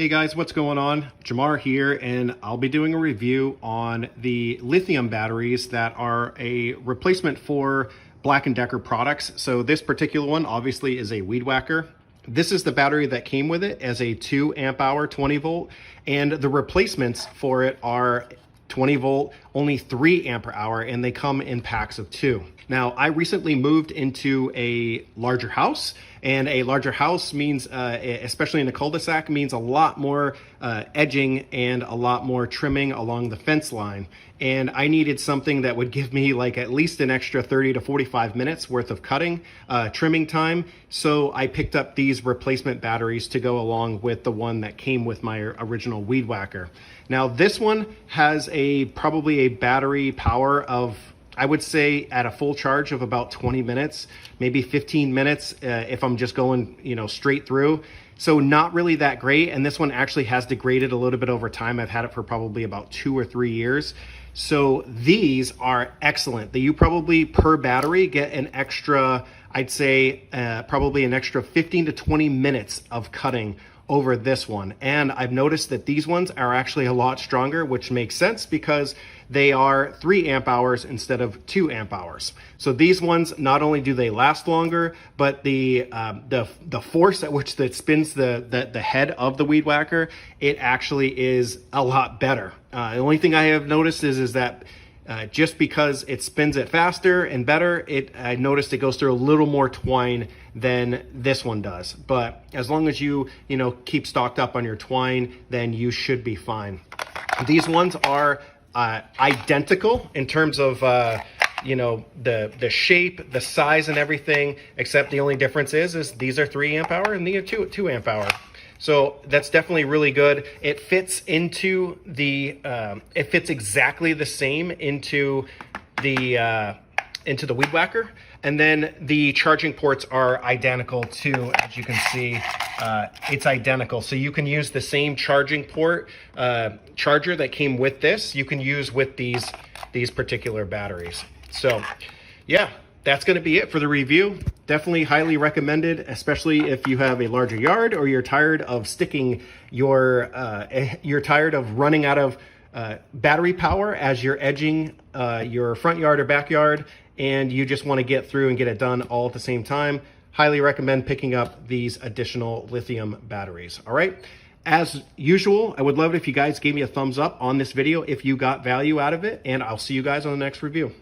Hey guys, what's going on? Jamar here, and I'll be doing a review on the lithium batteries that are a replacement for Black and Decker products. So this particular one obviously is a weed whacker. This is the battery that came with it as a 2 amp hour 20 volt, and the replacements for it are 20 volt, only 3 amp hour, and they come in packs of 2. Now, I recently moved into a larger house, and a larger house means, especially in a cul-de-sac, means a lot more edging and a lot more trimming along the fence line. And I needed something that would give me like at least an extra 30 to 45 minutes worth of cutting, trimming time. So I picked up these replacement batteries to go along with the one that came with my original weed whacker. Now this one has probably a battery power of, I would say, at a full charge of about 20 minutes, maybe 15 minutes if I'm just going, straight through. So not really that great. And this one actually has degraded a little bit over time. I've had it for probably about 2 or 3 years. So these are excellent. You probably per battery get an extra, I'd say probably an extra 15 to 20 minutes of cutting over this one. And I've noticed that these ones are actually a lot stronger, which makes sense because they are 3 amp hours instead of 2 amp hours. So these ones, not only do they last longer, but the force at which that spins the head of the weed whacker, it actually is a lot better. The only thing I have noticed is that just because it spins it faster and better, I noticed it goes through a little more twine than this one does. But as long as you keep stocked up on your twine, then you should be fine. These ones are identical in terms of the shape, the size, and everything, except the only difference is these are 3 amp hour and these are 2 amp hour. So that's definitely really good. It fits into it fits exactly the same into the weed whacker. And then the charging ports are identical too, as you can see. It's identical. So you can use the same charging port charger that came with this, you can use with these particular batteries. So yeah, that's gonna be it for the review. Definitely highly recommended, especially if you have a larger yard or you're tired of you're tired of running out of battery power as you're edging your front yard or backyard, and you just want to get through and get it done all at the same time. Highly recommend picking up these additional lithium batteries. All right. As usual, I would love it if you guys gave me a thumbs up on this video if you got value out of it, and I'll see you guys on the next review.